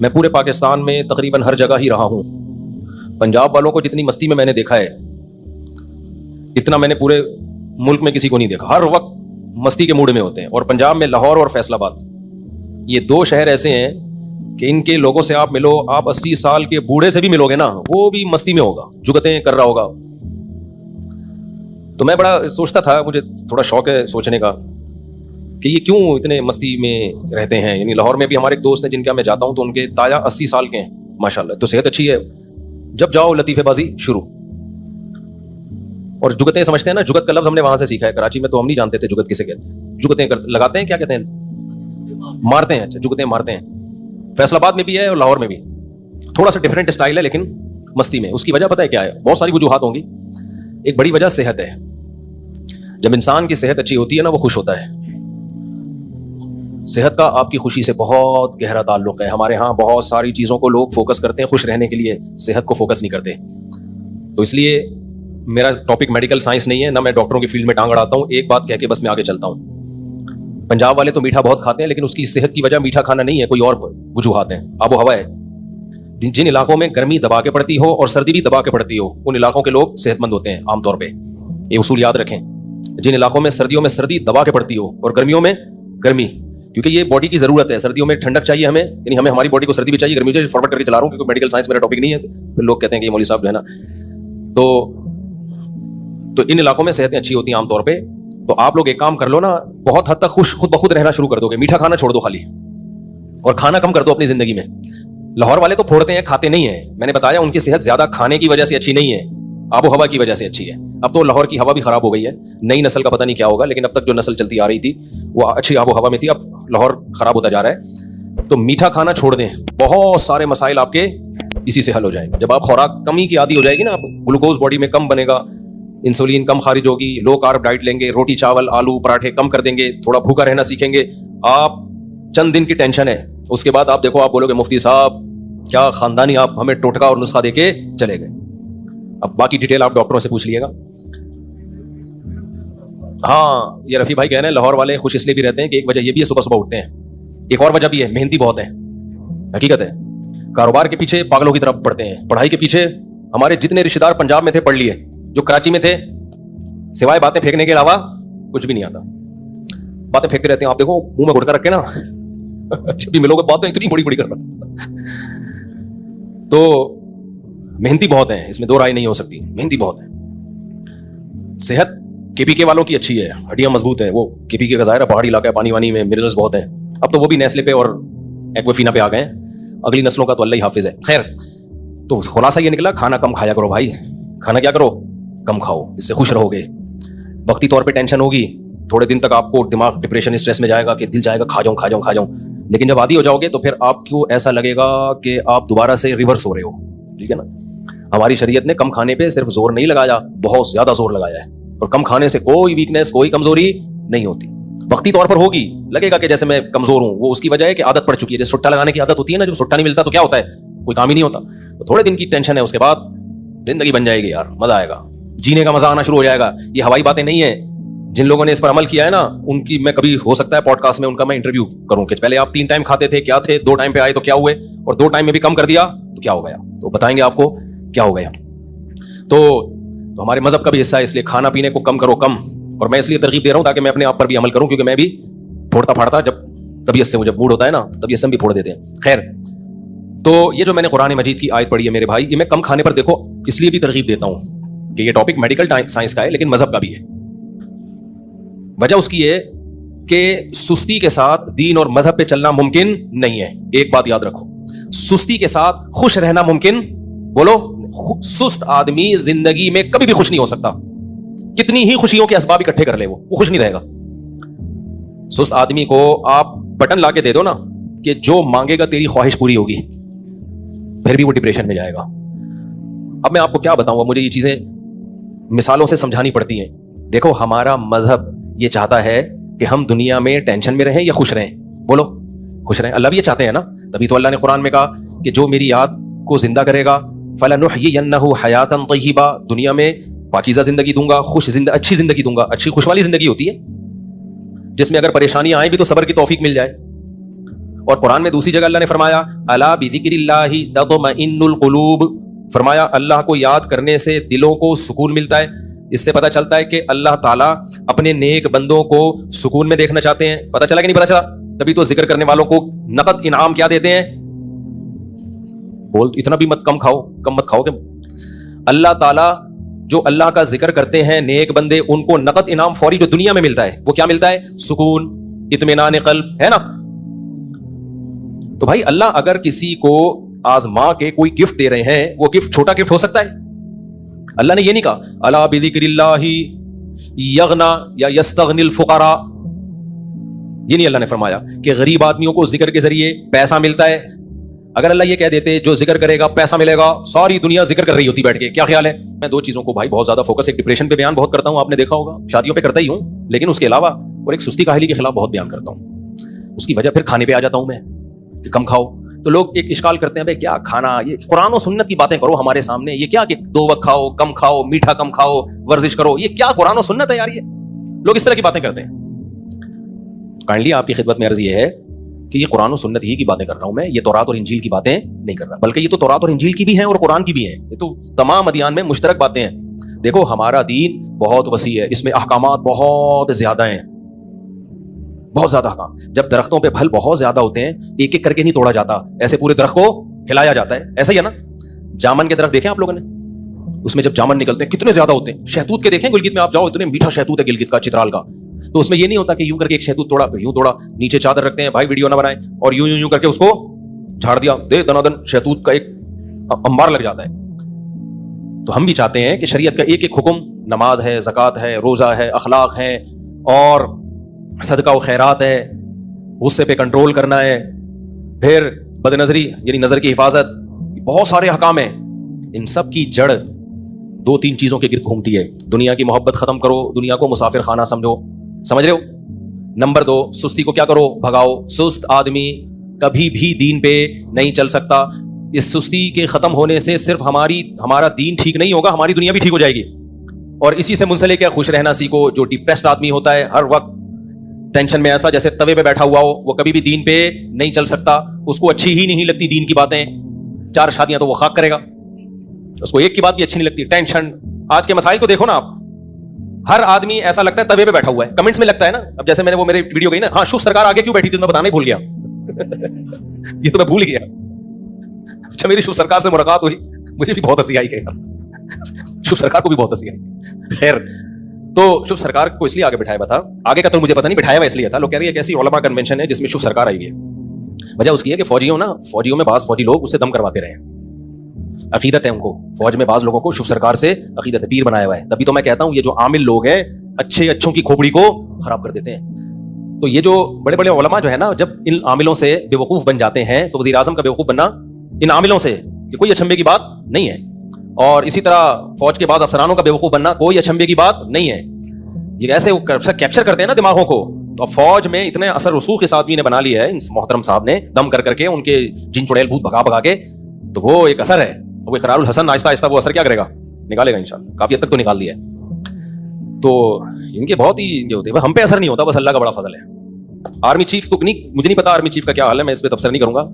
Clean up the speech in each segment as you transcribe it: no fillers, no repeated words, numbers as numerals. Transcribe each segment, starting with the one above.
میں پورے پاکستان میں تقریباً ہر جگہ ہی رہا ہوں. پنجاب والوں کو جتنی مستی میں نے دیکھا ہے اتنا میں نے پورے ملک میں کسی کو نہیں دیکھا. ہر وقت مستی کے موڈ میں ہوتے ہیں. اور پنجاب میں لاہور اور فیصل آباد یہ دو شہر ایسے ہیں کہ ان کے لوگوں سے آپ ملو, آپ 80 سال کے بوڑھے سے بھی ملو گے نا, وہ بھی مستی میں ہوگا, جگتیں کر رہا ہوگا. تو میں بڑا سوچتا تھا, مجھے تھوڑا شوق ہے سوچنے کا کہ یہ کیوں اتنے مستی میں رہتے ہیں. یعنی لاہور میں بھی ہمارے ایک دوست ہیں جن کے میں جاتا ہوں تو ان کے تایا 80 سال کے ہیں ماشاءاللہ, تو صحت اچھی ہے. جب جاؤ لطیفے بازی شروع. اور جگتیں سمجھتے ہیں نا, جگت کا لفظ ہم نے وہاں سے سیکھا ہے. کراچی میں تو ہم نہیں جانتے تھے جگت کسے کہتے ہیں. جگتیں لگاتے ہیں, کیا کہتے ہیں, مارتے ہیں. اچھا, جگتیں مارتے ہیں. فیصل آباد میں بھی ہے اور لاہور میں بھی تھوڑا سا ڈفرینٹ اسٹائل ہے لیکن مستی میں. اس کی وجہ پتہ ہے کیا ہے؟ بہت ساری وجوہات ہوں گی. ایک بڑی وجہ صحت ہے. جب انسان کی صحت اچھی ہوتی ہے نا وہ خوش ہوتا ہے. صحت کا آپ کی خوشی سے بہت گہرا تعلق ہے. ہمارے ہاں بہت ساری چیزوں کو لوگ فوکس کرتے ہیں خوش رہنے کے لیے, صحت کو فوکس نہیں کرتے. تو اس لیے میرا ٹاپک میڈیکل سائنس نہیں ہے, نہ میں ڈاکٹروں کی فیلڈ میں ٹانگ اڑاتا ہوں. ایک بات کہہ کے بس میں آگے چلتا ہوں. پنجاب والے تو میٹھا بہت کھاتے ہیں لیکن اس کی صحت کی وجہ میٹھا کھانا نہیں ہے, کوئی اور وجوہات ہیں. آب و ہوا ہے. جن علاقوں میں گرمی دبا کے پڑتی ہو اور سردی بھی دبا کے پڑتی ہو ان علاقوں کے لوگ صحت مند ہوتے ہیں عام طور پہ. یہ اصول یاد رکھیں. جن علاقوں میں سردیوں میں سردی دبا کے پڑتی ہو اور گرمیوں میں گرمی, کیونکہ یہ باڈی کی ضرورت ہے. سردیوں میں ٹھنڈک چاہیے ہمیں, یعنی ہمیں ہماری باڈی کو سردی بھی چاہیے, گرمی بھی. فارورڈ کر کے چلا رہا ہوں کیونکہ میڈیکل سائنس میرا ٹاپک نہیں ہے. پھر لوگ کہتے ہیں کہ یہ مولوی صاحب جو ہے نا, تو ان علاقوں میں صحتیں اچھی ہوتی ہیں عام طور پہ. تو آپ لوگ ایک کام کر لو نا, بہت حد تک خود بخود رہنا شروع کر دو گے. میٹھا کھانا چھوڑ دو خالی, اور کھانا کم کر دو اپنی زندگی میں. لاہور والے تو پھوڑتے ہیں, کھاتے نہیں ہیں. میں نے بتایا ان کی صحت زیادہ کھانے کی وجہ سے اچھی نہیں ہے, آب و ہوا کی وجہ سے اچھی ہے. اب تو لاہور کی ہوا بھی خراب ہو گئی ہے, نئی نسل کا پتہ نہیں کیا ہوگا, لیکن اب تک جو نسل چلتی آ رہی تھی وہ اچھی آب و ہوا میں تھی. اب لاہور خراب ہوتا جا رہا ہے. تو میٹھا کھانا چھوڑ دیں, بہت سارے مسائل آپ کے اسی سے حل ہو جائیں گے. جب آپ خوراک کمی کی عادی ہو جائے گی نا, گلوکوز باڈی میں کم بنے گا, انسولین کم خارج ہوگی, لو کارب ڈائٹ لیں گے, روٹی چاول آلو پراٹھے کم کر دیں گے, تھوڑا بھوکا رہنا سیکھیں گے. آپ چند دن کی ٹینشن ہے, اس کے بعد آپ دیکھو آپ بولو گے مفتی صاحب کیا خاندانی آپ ہمیں ٹوٹکا اور نسخہ دے کے چلے گئے. اب باقی ڈیٹیل آپ ڈاکٹروں سے پوچھ لیے گا. ہاں, یہ رفیع بھائی کہہ رہے ہیں لاہور والے خوش اس لیے بھی رہتے ہیں کہ ایک وجہ یہ بھی ہے صبح صبح اٹھتے ہیں. ایک اور وجہ بھی ہے, محنتی بہت ہیں. حقیقت ہے, کاروبار کے پیچھے پاگلوں کی طرف پڑھتے ہیں, پڑھائی کے پیچھے. ہمارے جتنے رشتے دار پنجاب میں تھے پڑھ لیے, جو کراچی میں تھے سوائے باتیں پھینکنے کے علاوہ کچھ بھی نہیں آتا. باتیں پھینکتے رہتے ہیں. آپ دیکھو منہ میں گھٹکا رکھ کے نا جب بھی ملو گے باتیں اتنی بڑی بڑی کر رہا. تو محنتی بہت ہیں, اس میں دو رائے نہیں ہو سکتی, محنتی بہت ہیں. صحت کے پی کے والوں کی اچھی ہے, ہڈیاں مضبوط ہیں. وہ کے پی کے کا ظاہر ہے پہاڑی علاقہ ہے, پانی وانی میں منرلز بہت ہیں. اب تو وہ بھی نیسلے پہ اور ایکوافینا پہ آ گئے ہیں. اگلی نسلوں کا تو اللہ ہی حافظ ہے. خیر, تو خلاصہ یہ نکلا کھانا کم کھایا کرو بھائی. کھانا کیا کرو, کم کھاؤ, اس سے خوش رہو گے. وقتی طور پہ ٹینشن ہوگی, تھوڑے دن تک آپ کو دماغ ڈپریشن اسٹریس میں جائے گا کہ دل جائے گا کھا جاؤں. لیکن جب عادی ہو جاؤ گے تو پھر آپ کو ایسا لگے گا کہ آپ دوبارہ سے ریورس ہو رہے ہو. ٹھیک ہے نا. ہماری شریعت نے کم کھانے پہ صرف زور نہیں لگایا, بہت زیادہ زور لگایا ہے. اور کم کھانے سے کوئی ویکنیس کوئی کمزوری نہیں ہوتی. وقتی طور پر ہوگی, لگے گا کہ جیسے میں کمزور ہوں, وہ اس کی وجہ ہے کہ عادت پڑ چکی ہے. جیسے سٹا لگانے کی عادت ہوتی ہے نا, جب سٹا نہیں ملتا تو کیا ہوتا ہے, کوئی کام ہی نہیں ہوتا. تو تھوڑے دن کی ٹینشن ہے, اس کے بعد زندگی بن جائے گی یار, مزہ آئے گا, جینے کا مزہ آنا شروع ہو جائے گا. یہ ہوائی باتیں نہیں ہیں. جن لوگوں نے اس پر عمل کیا ہے نا, ان کی میں کبھی ہو سکتا ہے پوڈ کاسٹ میں ان کا میں انٹرویو کروں کہ پہلے آپ 3 ٹائم کھاتے تھے کیا تھے, 2 ٹائم پہ آئے تو کیا ہوئے, اور 2 ٹائم میں بھی کم کر دیا تو کیا ہو گیا. تو بتائیں گے آپ کو کیا ہو گیا. تو ہمارے مذہب کا بھی حصہ ہے, اس لیے کھانا پینے کو کم کرو, کم. اور میں اس لیے ترغیب دے رہا ہوں تاکہ میں اپنے آپ پر بھی عمل کروں, کیونکہ میں بھی پھوڑتا پھاڑتا جب طبیعت سے, جب موڈ ہوتا ہے نا طبیعت سے ہم بھی پھوڑ دیتے ہیں. خیر, تو یہ جو میں نے قرآن مجید کی آیت پڑھی ہے میرے بھائی, یہ میں کم کھانے پر دیکھو اس لیے بھی ترغیب دیتا ہوں کہ یہ ٹاپک میڈیکل سائنس کا ہے لیکن مذہب کا بھی ہے. وجہ اس کی ہے کہ سستی کے ساتھ دین اور مذہب پہ چلنا ممکن نہیں ہے. ایک بات یاد رکھو, سستی کے ساتھ خوش رہنا ممکن, بولو, سست آدمی زندگی میں کبھی بھی خوش نہیں ہو سکتا. کتنی ہی خوشیوں کے اسباب اکٹھے کر لے وہ خوش نہیں رہے گا. سست آدمی کو آپ بٹن لا کے دے دو نا کہ جو مانگے گا تیری خواہش پوری ہوگی, پھر بھی وہ ڈپریشن میں جائے گا. اب میں آپ کو کیا بتاؤں, مجھے یہ چیزیں مثالوں سے سمجھانی پڑتی ہیں. دیکھو ہمارا مذہب یہ چاہتا ہے کہ ہم دنیا میں ٹینشن میں رہیں یا خوش رہیں, بولو خوش رہیں. اللہ بھی یہ چاہتے ہیں نا, تبھی تو اللہ نے قرآن میں کہا کہ جو میری یاد کو زندہ کرے گا فَلَنُحْيِيَنَّهُ حَيَاتًا طَيِّبَةً, دنیا میں پاکیزہ زندگی دوں گا, اچھی زندگی دوں گا. اچھی خوش والی زندگی ہوتی ہے جس میں اگر پریشانیاں آئیں بھی تو صبر کی توفیق مل جائے. اور قرآن میں دوسری جگہ اللہ نے فرمایا الا بذکراللہ تطمئنُ القلوب، فرمایا اللہ کو یاد کرنے سے دلوں کو سکون ملتا ہے. اس سے پتہ چلتا ہے کہ اللہ تعالیٰ اپنے نیک بندوں کو سکون میں دیکھنا چاہتے ہیں. پتہ چلا کہ نہیں پتہ چلا؟ تبھی تو ذکر کرنے والوں کو نقد انعام کیا دیتے ہیں؟ بول اتنا بھی مت کم مت کھاؤ کہ اللہ تعالیٰ جو اللہ کا ذکر کرتے ہیں نیک بندے، ان کو نقد انعام فوری جو دنیا میں ملتا ہے وہ کیا ملتا ہے؟ سکون، اطمینان قلب، ہے نا. تو بھائی اللہ اگر کسی کو آزما کے کوئی گفٹ دے رہے ہیں، وہ گفٹ چھوٹا گفٹ ہو سکتا ہے؟ اللہ نے یہ نہیں کہا الا بذکر اللہ یغنا یا یستغنی الفقراء، یہ نہیں اللہ نے فرمایا کہ غریب آدمیوں کو ذکر کے ذریعے پیسہ ملتا ہے. اگر اللہ یہ کہہ دیتے جو ذکر کرے گا پیسہ ملے گا، ساری دنیا ذکر کر رہی ہوتی بیٹھ کے. کیا خیال ہے؟ میں دو چیزوں کو بھائی بہت زیادہ فوکس، ایک ڈپریشن پہ بیان بہت کرتا ہوں، آپ نے دیکھا ہوگا، شادیوں پہ کرتا ہی ہوں، لیکن اس کے علاوہ اور ایک سستی کاہلی کے خلاف بہت بیان کرتا ہوں. اس کی وجہ پھر کھانے پہ آ جاتا ہوں میں کہ کم کھاؤ. تو لوگ ایک اشکال کرتے ہیں بھائی کیا کھانا، یہ قرآن و سنت کی باتیں کرو ہمارے سامنے، یہ کیا کہ 2 وقت کھاؤ، کم کھاؤ، میٹھا کم کھاؤ، ورزش کرو، یہ کیا قرآن و سنت ہے یار؟ یہ لوگ اس طرح کی باتیں کرتے ہیں. کائنڈلی آپ کی خدمت میں عرض یہ ہے کہ یہ قرآن و سنت ہی کی باتیں کر رہا ہوں میں، یہ تورات اور انجیل کی باتیں نہیں کر رہا، بلکہ یہ تو تورات اور انجیل کی بھی ہیں اور قرآن کی بھی ہیں، یہ تو تمام ادیان میں مشترک باتیں ہیں. دیکھو ہمارا دین بہت وسیع ہے، اس میں احکامات بہت زیادہ ہیں، بہت زیادہ احکام. جب درختوں پہ پھل بہت زیادہ ہوتے ہیں ایک ایک کر کے نہیں توڑا جاتا، ایسے پورے درخت کو ہلایا جاتا ہے. ایسا ہی ہے نا. جامن کے درخت دیکھیں آپ لوگوں نے، اس میں جب جامن نکلتے ہیں کتنے زیادہ ہوتے ہیں. شہتوت کے دیکھیں گلگت میں آپ جاؤ، اتنے میٹھا شہتوت ہے گلگت کا، چترال کا. تو اس میں یہ نہیں ہوتا کہ یوں کر کے ایک شہتوت توڑا پھر یوں توڑا، نیچے چادر رکھتے ہیں بھائی ویڈیو نہ بنائیں، اور یوں یوں یوں کر کے اس کو جھاڑ دیا، دے دنادن شہتوت کا ایک انبار لگ جاتا ہے. تو ہم بھی چاہتے ہیں کہ شریعت کا ایک ایک حکم، نماز ہے، زکوٰۃ ہے، روزہ ہے، اخلاق ہے، اور صدقہ و خیرات ہے، غصے پہ کنٹرول کرنا ہے، پھر بد نظری یعنی نظر کی حفاظت، بہت سارے احکام ہیں. ان سب کی جڑ 2-3 چیزوں کے گرد گھومتی ہے. دنیا کی محبت ختم کرو، دنیا کو مسافر خانہ سمجھو، سمجھ رہے ہو؟ نمبر 2، سستی کو کیا کرو؟ بھگاؤ. سست آدمی کبھی بھی دین پہ نہیں چل سکتا. اس سستی کے ختم ہونے سے صرف ہمارا دین ٹھیک نہیں ہوگا، ہماری دنیا بھی ٹھیک ہو جائے گی. اور اسی سے منسلک ہے خوش رہنا سیکھو. جو ڈپریسڈ آدمی ہوتا ہے ہر وقت ٹینشن میں، ایسا جیسے توے پہ بیٹھا ہوا ہو، وہ کبھی بھی دین پہ نہیں چل سکتا. اس کو اچھی ہی نہیں لگتی دین کی باتیں. 4 شادیاں تو وہ خاک کرے گا، اس کو ایک کی بات بھی اچھی نہیں لگتی. ٹینشن. آج کے مسائل تو دیکھو نا آپ، ہر آدمی ایسا لگتا ہے توے پہ بیٹھا ہوا ہے. کمنٹس میں لگتا ہے نا. اب جیسے میں نے وہ میری ویڈیو گئی نا، ہاں شوف سرکار آگے کیوں بیٹھی تھی میں بتانا ہی بھول گیا. یہ تو میں بھول گیا. اچھا میری شوف سرکار سے ملاقات ہوئی، مجھے بھی بہت ہنسی آئی کہ شوف سرکار کو بھی بہت ہنسی آئی. خیر، تو شوف سرکار کو اس لیے آگے بٹھایا ہوا تھا، آگے کا تو مجھے پتہ نہیں، بٹھایا ہوا اس لیے تھا. لوگ کہہ رہے ہیں کہ ایسی علماء کنونشن ہے جس میں شوف سرکار آئی ہے. وجہ اس کی ہے کہ فوجیوں میں بعض فوجی لوگ اس سے دم کرواتے رہے ہیں. عقیدت ہے ان کو، فوج میں بعض لوگوں کو شوف سرکار سے عقیدت ہے، پیر بنایا ہوا ہے. تبھی تو میں کہتا ہوں یہ جو عامل لوگ ہیں اچھوں کی کھوپڑی کو خراب کر دیتے ہیں. تو یہ جو بڑے بڑے علماء جو ہے نا، جب ان عاملوں سے بے وقوف بن جاتے ہیں تو وزیر اعظم کا بے وقوف بننا ان عاملوں سے یہ کوئی اچھمبے کی بات نہیں ہے. اور اسی طرح فوج کے بعض افسرانوں کا بے وقوف بننا کوئی اچھمبے کی بات نہیں ہے. یہ ایسے کیپچر کرتے ہیں نا دماغوں کو. تو فوج میں اتنے اثر رسوخ اس آدمی نے بنا لیا ہے، اس محترم صاحب نے، دم کر کے ان کے جن چڑیل بھوت بھگا کے. تو وہ ایک اثر ہے، وہ اقرار الحسن آہستہ آہستہ وہ اثر کیا کرے گا؟ نکالے گا انشاءاللہ. کافی حد تک تو نکال دیا ہے. تو ان کے بہت ہی یہ ہوتے ہیں، ہم پہ اثر نہیں ہوتا، بس اللہ کا بڑا فضل ہے. آرمی چیف تو نہیں، مجھے نہیں پتا آرمی چیف کا کیا حال ہے، میں اس پہ تبصرہ نہیں کروں گا.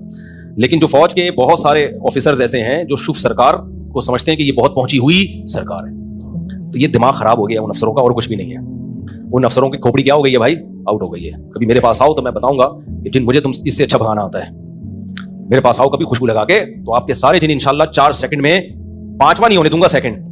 لیکن جو فوج کے بہت سارے آفیسرز ایسے ہیں جو شوف سرکار کو سمجھتے ہیں کہ یہ بہت پہنچی ہوئی سرکار ہے. تو یہ دماغ خراب ہو گیا ان افسروں کا، اور کچھ بھی نہیں ہے. ان افسروں کی کھوپڑی کیا ہو گئی ہے بھائی؟ آؤٹ ہو گئی ہے. کبھی میرے پاس آؤ تو میں بتاؤں گا کہ جن مجھے تم اس سے اچھا بھگانا آتا ہے. میرے پاس آؤ کبھی خوشبو لگا کے، تو آپ کے سارے جن انشاءاللہ 4 سیکنڈ میں 5واں نہیں ہونے دوں گا سیکنڈ.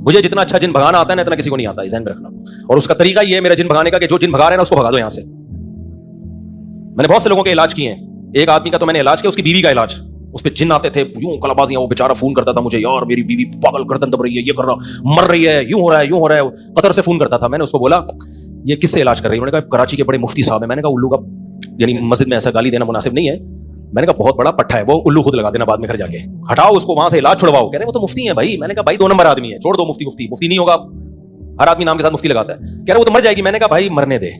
مجھے جتنا اچھا جن بھگانا آتا ہے نا اتنا کسی کو نہیں آتا، ذہن میں رکھنا. اور اس کا طریقہ یہ ہے میرا جن بھگانے کا کہ جو جن بھگا رہے ہیں نا اس کو بھگا دو یہاں سے. میں نے بہت سے لوگوں کے علاج کیے ہیں. ایک آدمی کا تو میں نے علاج کیا، اس کی بیوی کا علاج. اس پہ جن آتے تھے یوں کلابازیاں، وہ بیچارہ فون کرتا تھا مجھے، یار میری بیوی پاگل گردن دب رہی ہے، یہ کر رہا، مر رہی ہے، یوں ہو رہا ہے. قطر سے فون کرتا تھا. میں نے اس کو بولا یہ کس سے علاج کر رہی ہے؟ انہوں نے کہا کراچی کے بڑے مفتی صاحب ہیں. میں نے کہا الو کا یعنی مسجد میں ایسا گالی دینا مناسب نہیں ہے. میں نے کہا بہت بڑا پٹھا ہے وہ، الو خود لگا دینا بعد میں گھر جا کے، ہٹاؤ اس کو وہاں سے، علاج چھڑواؤ. کہہ رہے وہ تو مفتی ہیں بھائی. میں نے کہا بھائی 2 نمبر آدمی ہے، چھوڑ دو مفتی نہیں ہوگا. ہر آدمی نام کے ساتھ مفتی لگاتا ہے. کہہ رہے وہ تو مر جائے گی. میں نے کہا بھائی مرنے دے.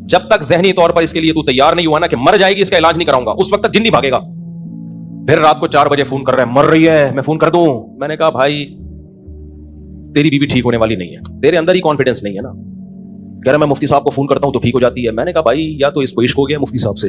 جب تک ذہنی طور پر اس کے لیے تو تیار نہیں ہوا نا کہ مر جائے گی، اس کا علاج نہیں کراؤں گا، اس وقت تک جن نہیں بھاگے گا. پھر رات کو 4 بجے فون کر رہا ہے، مر رہی ہے، میں فون کر دوں. میں نے کہا بھائی تیری بیوی ٹھیک ہونے والی نہیں ہے، تیرے اندر ہی کانفیڈنس نہیں ہے نا. کہہ رہا میں مفتی صاحب کو فون کرتا ہوں تو ٹھیک ہو جاتی ہے. میں نے کہا بھائی یا تو اس کو عشق ہو گیا مفتی صاحب سے،